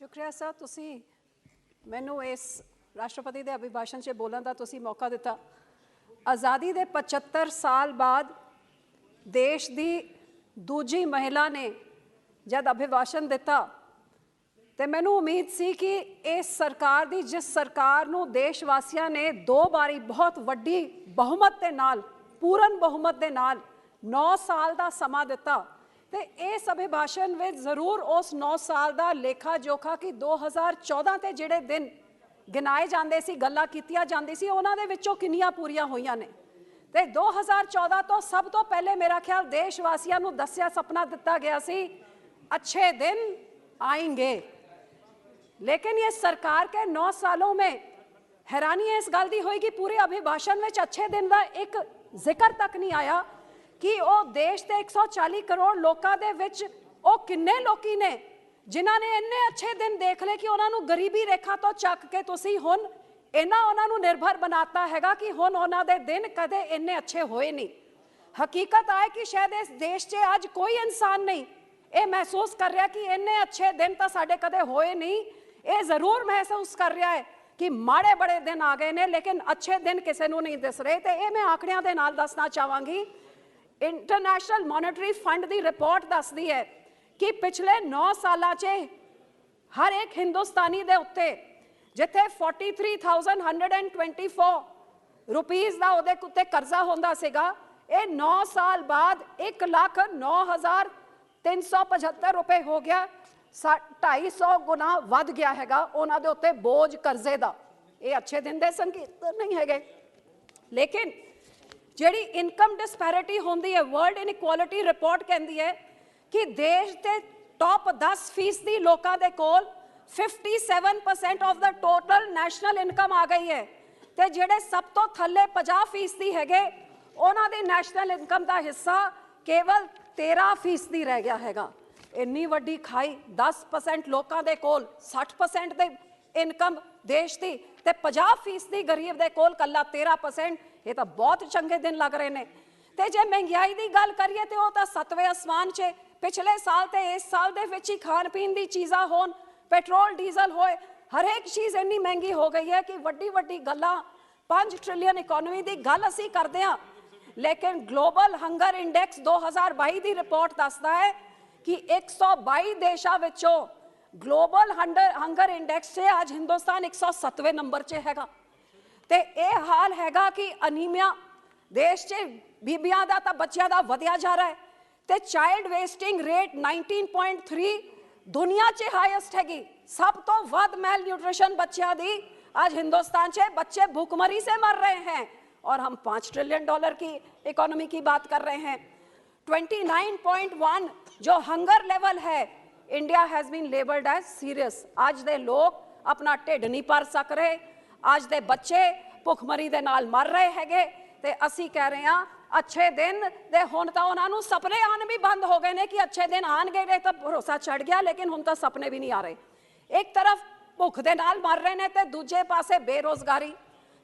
शुक्रिया सर, तुसी मैनू इस राष्ट्रपति के अभिभाषण से बोलने का तुसी मौका दिता। आज़ादी के 75 साल बाद देश की दूजी महिला ने जब अभिभाषण दिता तो मैनू उम्मीद सी कि इस सरकार की, जिस सरकार नू देशवासियों ने 2 बारी बहुत वड्डी बहुमत के नाल, पूर्ण बहुमत के नाल 9 साल का समा दिता, तो इस अभिभाषण में जरूर उस 9 साल का लेखा जोखा कि 2014 के जिहड़े दिन गिनाए जाते सी, गल्लां कीतियां जांदी सी, उन्हां दे विचों किन्नियां पूरियां होईयां ने। ते 2014 तो सब तो पहले मेरा ख्याल देशवासियों नू दस्सिया सपना दिता गया सी, अच्छे दिन आएंगे। लेकिन ये सरकार के 9 सालों में हैरानी इस गल दी होई कि पूरे अभिभाषण में अच्छे दिन का एक जिक्र तक नहीं आया कि वो देश के 140 करोड़ लोगों के विच वो किन्ने लोकी ने जिन्हां ने इन्ने अच्छे दिन देख ले कि उन्होंने गरीबी रेखा तो चक के तुसी हुण इन्ना उन्होंने निर्भर बनाता हैगा कि हुण उन्हां दे दिन कदे इन्ने अच्छे होए नहीं। हकीकत है कि शायद इस देश 'च अज कोई इंसान नहीं ये महसूस कर रहा कि इन्ने अच्छे दिन तो साडे कदे होए नहीं। ये जरूर महसूस कर रहा है कि माड़े बड़े दिन आ गए ने, लेकिन अच्छे दिन किसी को नहीं दिस रहे। तो ये मैं आंकड़ियां दे नाल दसना चाहांगी। इंटरनेशनल मॉनेटरी फंड की रिपोर्ट दसदी है कि पिछले 9 सालों च हर एक हिंदुस्तानी दे उत्ते जिथे 43,124 रुपीज़ का उहदे उत्ते कर्जा होंदा सीगा, ये 9 साल बाद 1,09,375 रुपए हो गया, 250 गुना वध गया हैगा उन्हां दे उत्ते बोझ कर्जे दा। ये अच्छे दिन दे संकेत नहीं है। लेकिन जिहड़ी इनकम डिस्पैरिटी होंदी है, वर्ल्ड इनइक्वालिटी रिपोर्ट कहती है कि देश के टॉप 10% लोगों के कोल 57% of the total national income आ गई है, तो जिहड़े सब तो थले 50% हैगे उन्हां दी नैशनल इनकम का हिस्सा केवल 13% रह गया हैगा। इन्नी वड्डी खाई 10% लोगों के कोल 60% दे इनकम देश की, ते 50% गरीब दे कोल कल्ला 13%। ये तो बहुत चंगे दिन लग रहे हैं। तो जे महंगाई की गल करिए तो वह 7वें आसमान 'च पिछले साल तो इस साल दे विच ही खान पीन की चीज़ां होन, पेट्रोल डीजल होए, हर एक चीज़ इन्नी महंगी हो गई है कि वड्डी वड्डी गल्लां 5 ट्रिलियन इकोनॉमी की गल असीं करदे हां, लेकिन ग्लोबल हंगर इंडेक्स 2022 की रिपोर्ट दसदा है कि 122 देशों विचों ग्लोबल हंगर इंडेक्स से आज हिंदुस्तान 107वें नंबर 'च हैगा। तो यह हाल हैगा कि अनीमिया देश 'च बीबियां दा तां बच्चियां दा वधिया जा रहा है, तो चाइल्ड वेस्टिंग रेट 19.3 दुनिया 'च हाईएस्ट हैगी। सब तो वध मैल न्यूट्रिशन बच्चियां दी आज हिंदुस्तान 'च बच्चे भूखमरी से मर रहे हैं, और हम $5 ट्रिलियन की इकोनॉमी की बात कर रहे हैं। 29.1 जो हंगर लेवल है, India has been labelled as serious. आज दे लोग अपना ढिड नहीं भर सक रहे, आज दे बच्चे भुखमरी दे नाल मर रहे हैगे, ते असी कह रहे हैं अच्छे दिन दे हुण तां उन्हां नूं सपने आने भी बंद हो गए ने कि अच्छे दिन आएंगे, तो भरोसा चढ़ गया, लेकिन हुण तां सपने भी नहीं आ रहे। एक तरफ भुख दे नाल मर रहे ने ते दूजे पासे बेरोजगारी,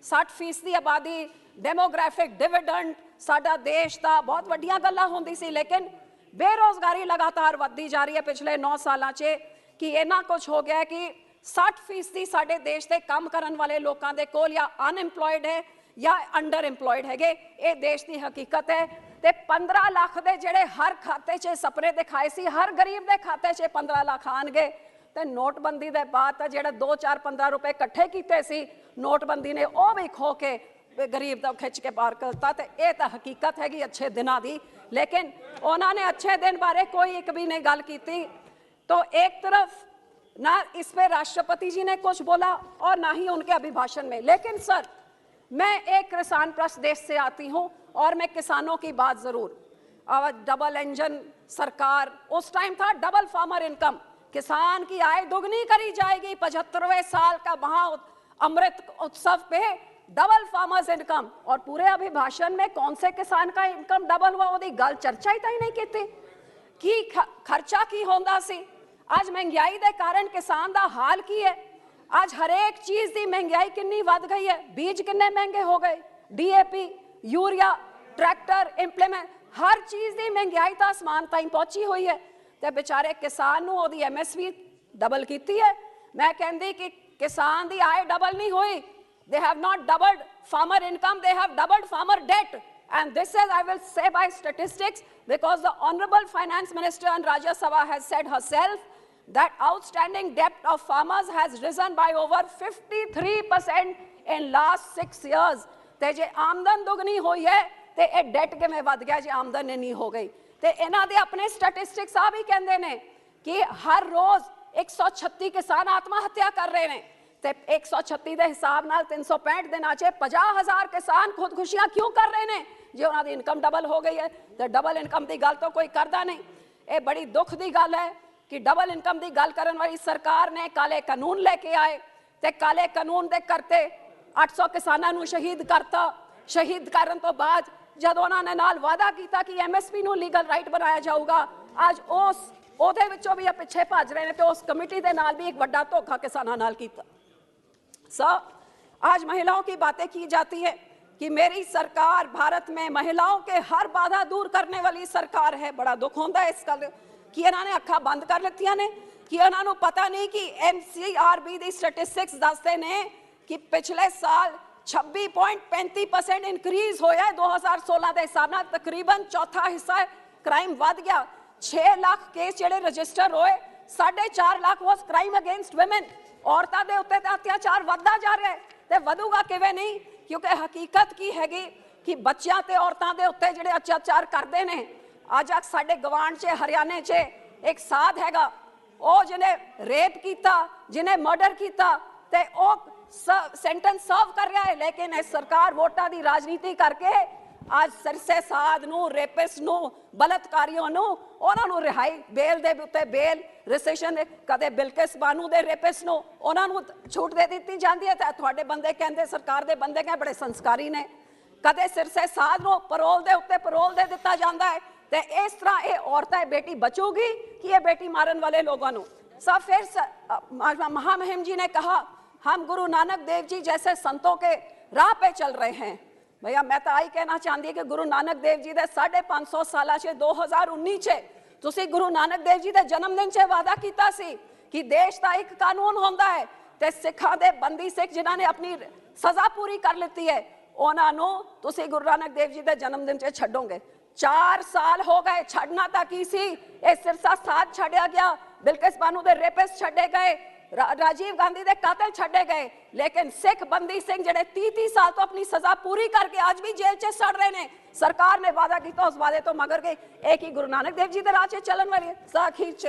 60% आबादी, डेमोग्राफिक डिविडेंड, साडा देश दा बहुत वड्डियां गल्लां होंदी सी, लेकिन बेरोजगारी लगातार वधदी जा रही है पिछले 9 सालों से कि इन्ना कुछ हो गया है कि 60% साडे देश के काम करन वाले लोगों के कोल या अनएम्पलॉयड है या अंडर एम्पलॉयड है। ये देश की हकीकत है। तो 15 लाख के जेडे हर खाते 'च सपने दिखाए सी, हर गरीब के खाते 'च 15 लाख आएंगे, तो नोटबंदी के बाद जो 2, 4, 15 रुपए कट्ठे किए सी नोटबंदी ने, वह भी खो के गरीब का खिंच के पार करता। तो यह तो हकीकत हैगी अच्छे दिनों की, लेकिन उन्होंने अच्छे दिन बारे कोई एक भी नहीं गल की। तो एक तरफ ना इस पे राष्ट्रपति जी ने कुछ बोला और ना ही उनके अभिभाषण में। लेकिन सर, मैं एक किसान प्रस्त देश से आती हूँ और मैं किसानों की बात जरूर, डबल इंजन सरकार, उस टाइम था डबल फार्मर इनकम, किसान की आय दोगुनी करी जाएगी। 75वें साल का महा अमृत उत्सव पे डबल फार्मर्स इनकम, और पूरे अभिभाषण में कौन से किसान का इनकम डबल हुआ वो गल चर्चा ही नहीं की कि खर्चा की होंदा सी। आज महंगाई के कारण किसान का हाल की है, आज हर एक चीज़ की महंगाई कितनी वध गई है, बीज कितने महंगे हो गए, DAP, यूरिया, ट्रैक्टर, इंप्लीमेंट, हर चीज़ की महंगाई तो आसमान ताईं पहुंची हुई है। तो बेचारे किसान नूं ओहदी MSP डबल की है, मैं कहती कि किसान की आय डबल नहीं हुई, they have not doubled farmer income, they have doubled farmer debt. And this is, I will say, by statistics, because the Honorable Finance Minister in Rajya Sabha has said herself that outstanding debt of farmers has risen by over 53% in last 6 years. ਤੇ ਜੇ ਆਮਦਨ ਦੁਗਣੀ ਹੋਈ ਹੈ ਤੇ ਇਹ that ਕਿਵੇਂ ਵੱਧ ਗਿਆ ਜੇ ਆਮਦਨ ਨਹੀਂ ਹੋ ਗਈ। ਤੇ ਇਹਨਾਂ ਦੇ ਆਪਣੇ ਸਟੈਟਿਸਟਿਕਸ ਆ ਵੀ ਕਹਿੰਦੇ ਨੇ ਕਿ ਹਰ ਰੋਜ਼ 136 ਕਿਸਾਨ ਆਤਮ ਹੱਤਿਆ ਕਰ ਰਹੇ ਨੇ ਤੇ 136 ਦੇ ਹਿਸਾਬ ਨਾਲ 365 ਦਿਨਾਂ 'ਚ 50,000 ਕਿਸਾਨ ਖੁਦਕੁਸ਼ੀਆਂ ਕਿਉਂ ਕਰ ਰਹੇ ਨੇ ਜੇ ਉਹਨਾਂ ਦੀ ਇਨਕਮ ਡਬਲ ਹੋ ਗਈ ਹੈ। ਤੇ ਡਬਲ ਇਨਕਮ ਦੀ ਗੱਲ ਤਾਂ ਕੋਈ ਕਰਦਾ ਨਹੀਂ। ਇਹ ਬੜੀ ਦੁੱਖ ਦੀ ਗੱਲ ਹੈ ਕਿ ਡਬਲ ਇਨਕਮ ਦੀ ਗੱਲ ਕਰਨ ਵਾਲੀ ਸਰਕਾਰ ਨੇ ਕਾਲੇ ਕਾਨੂੰਨ ਲੈ ਕੇ ਆਏ ਤੇ ਕਾਲੇ ਕਾਨੂੰਨ ਦੇ ਕਰਤੇ 800 ਕਿਸਾਨਾਂ ਨੂੰ ਸ਼ਹੀਦ ਕਰਤਾ। ਸ਼ਹੀਦ ਕਰਨ ਤੋਂ ਬਾਅਦ ਜਦੋਂ ਉਹਨਾਂ ਨੇ ਨਾਲ ਵਾਅਦਾ ਕੀਤਾ ਕਿ ਐਮਐਸਪੀ ਨੂੰ ਲੀਗਲ ਰਾਈਟ ਬਣਾਇਆ ਜਾਊਗਾ, ਅੱਜ ਉਹਦੇ ਵਿੱਚੋਂ ਵੀ ਪਿੱਛੇ ਭੱਜ ਰਹੇ ਨੇ ਤੇ ਉਸ ਕਮੇਟੀ ਦੇ ਨਾਲ भी एक बड़ा धोखा किसानों नाल कीता। आज महिलाओं की बातें की जाती है कि मेरी सरकार भारत में महिलाओं के हर बाधा दूर करने वाली सरकार है। बड़ा दुख होता है इस गल कि इन्होंने अखा बंद कर लितियां ने कि इन्होंने पता नहीं कि NCRB दी स्टैटिस्टिक्स दसते ने कि पिछले साल 26.35% इंक्रीज होया 2016 के हिसाब नाल तकरीबन चौथा हिस्सा क्राइम वध गया। 6 लाख केस जेडे रजिस्टर होए, 4.5 lakh was crime against women. औरतां दे उत्ते अत्याचार वधदा जा रहा है ते वधूगा किवें नहीं, क्योंकि हकीकत की हैगी कि बच्चियां ते औरतां दे उत्ते जेडे अत्याचार करदे ने। अज साडे गवांढ च हरियाणे च एक साध हैगा, ओ जिन्हें रेप कीता, जिन्हें मर्डर कीता ते ओ सेंटेंस सर्व कर रहा है, लेकिन इस सरकार वोटां दी राजनीति करके आज सिरसे साध नूं, रेपिस्ट नूं, बलात्कारियों नूं उन्हां नूं रिहाई बेल दे उत्ते बेल रिसेशन कदे बिल्किस बानू दे रेपिस्ट नूं उन्हां नूं छूट दे दित्ती जांदी है ते तुहाडे बंदे कहंदे सरकार दे बंदे कह बड़े संस्कारी ने। कदे सिरसे साध नूं परोल दे उत्ते परोल दे दित्ता जांदा है ते इस तरह ये औरतें बेटी बचूगी कि ये बेटी मारन वाले लोगों नूं। सब फिर महामहिम जी ने कहा हम गुरु नानक देव जी जैसे संतों के राह पे चल रहे हैं। भैया मैं तो आई कहना चाहती कि गुरु नानक देव जी दे 550 साल 2019 च तुसी गुरु नानक देव जी दे जन्मदिन च वादा कीता सी कि देश का एक कानून होंदा है ते सिखां दे बंदी सिख जिन्हां ने अपनी सजा पूरी कर लेती है उन्हां नूं तुसी गुरु नानक देव जी दे जन्मदिन च छड्डोगे। 4 साल हो गए, छड्डना तां की सी, ये सिरसा साध छड्डिया गया, बिल्किस बानू दे रेपिस्ट छड्डे गए, राजीव गांधी दे कातिल छड्डे गए, लेकिन सिख बंदी सिंह जेडे 30 साल तो अपनी सजा पूरी करके आज भी जेल च सड़ रहे ने। सरकार ने वादा किया, उस वादे तो मगर गई। एक ही गुरु नानक देव जी दे राह च चलन वाली आखिर च।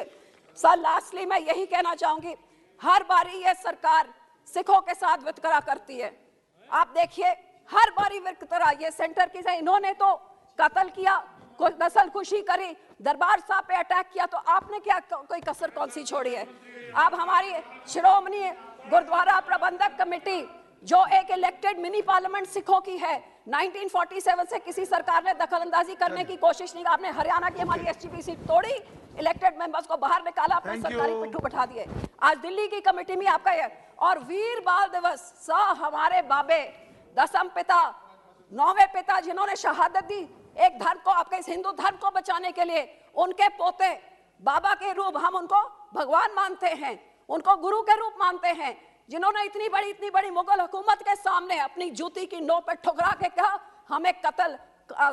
लास्टली मैं यही कहना चाहूंगी, हर बारी ये सरकार सिखों के साथ वितकरा करती है। आप देखिए हर बारी वितकरा, ये सेंटर की इन्होंने तो कत्ल किया, कोई नस्ल खुशी करी, दरबार साहब पे अटैक किया, तो आपने क्या कोई कसर कौन सी छोड़ी है? आप हमारी श्रोमणी गुरुद्वारा प्रबंधक कमेटी जो एक इलेक्टेड मिनी पार्लियामेंट सिखों की है, 1947 से किसी सरकार ने दखल अंदाजी करने की कोशिश नहीं। आपने हरियाणा की हमारी SGPC तोड़ी, इलेक्टेड मेंबर्स को बाहर निकाला, अपने सरकारी पिट्ठू बैठा दिए। आज दिल्ली की कमेटी में आपका है। और वीर बाल दिवस हमारे बाबे दसम पिता, 9वें पिता जिन्होंने शहादत दी एक धर्म को, आपके इस हिंदू धर्म को बचाने के लिए, उनके पोते बाबा के रूप हम उनको भगवान मानते हैं, उनको गुरु के रूप मानते हैं, जिन्होंने इतनी बड़ी मुगल हुकूमत के सामने अपनी जूती की नोक पर ठुकरा के कहा हमें कत्ल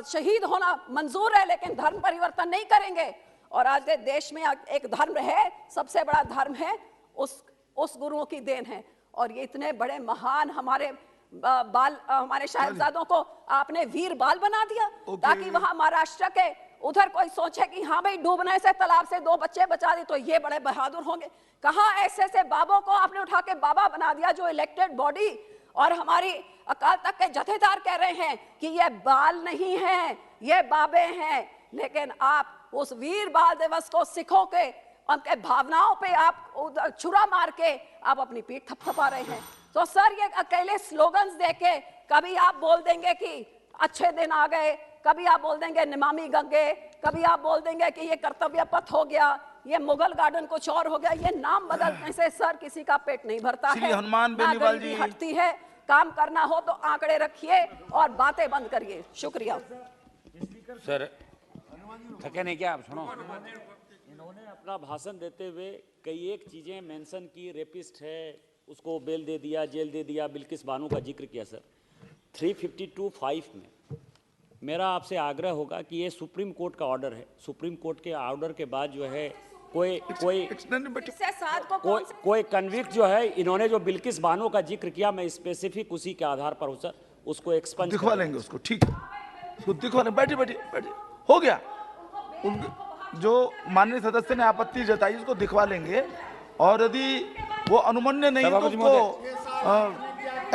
शहीद होना मंजूर है लेकिन धर्म परिवर्तन नहीं करेंगे। और आज देश में एक धर्म है, सबसे बड़ा धर्म है, उस गुरुओं की देन है। और ये इतने बड़े महान हमारे साहिबजादों को आपने वीर बाल बना दिया ताकि वहां महाराष्ट्र के उधर कोई सोचे कि हाँ भाई डूबने से तालाब से 2 बच्चे बचा दिए तो ये बड़े बहादुर होंगे। कहाँ ऐसे बाबों को आपने उठा के बाबा बना दिया जो इलेक्टेड बॉडी। और हमारी अकाल तख्त के जथेदार कह रहे हैं कि ये बाल नहीं है, ये बाबे हैं, लेकिन आप उस वीर बाल दिवस को सिखों के उनके भावनाओं पे आप छुरा मार के आप अपनी पीठ थपथपा रहे हैं। तो सर ये अकेले स्लोगन्स देके कभी आप बोल देंगे कि अच्छे दिन आ गए, कभी आप बोल देंगे नमामि गंगे, कभी आप बोल देंगे कि ये कर्तव्य पथ हो गया, ये मुगल गार्डन कुछ और हो गया। ये नाम बदलने से सर किसी का पेट नहीं भरता है, हनुमान बेनीवाल जी हटती है। काम करना हो तो आंकड़े रखिए और बातें बंद करिए। शुक्रिया। सर थके नहीं क्या आप? सुनो उन्होंने अपना भाषण देते हुए कई एक चीज़ें मेंशन की, रेपिस्ट है उसको बेल दे दिया, जेल दे दिया, बिल्किस बानो का जिक्र किया। सर 352(5) में मेरा आपसे आग्रह होगा कि ये सुप्रीम कोर्ट का ऑर्डर है, सुप्रीम कोर्ट के ऑर्डर के बाद जो है कोई कन्विक्ट जो है, इन्होंने जो बिल्किस बानो का जिक्र किया, मैं स्पेसिफिक उसी के आधार पर हूं सर, उसको एक्सपंज दिखवा लेंगे उसको, ठीक है, उसको दिखवा लेंगे। बैठिए बैठिए बैठिए, हो गया। जो माननीय सदस्य ने आपत्ति जताई उसको दिखवा लेंगे, और यदि वो अनुमन्य नहीं है तो उसको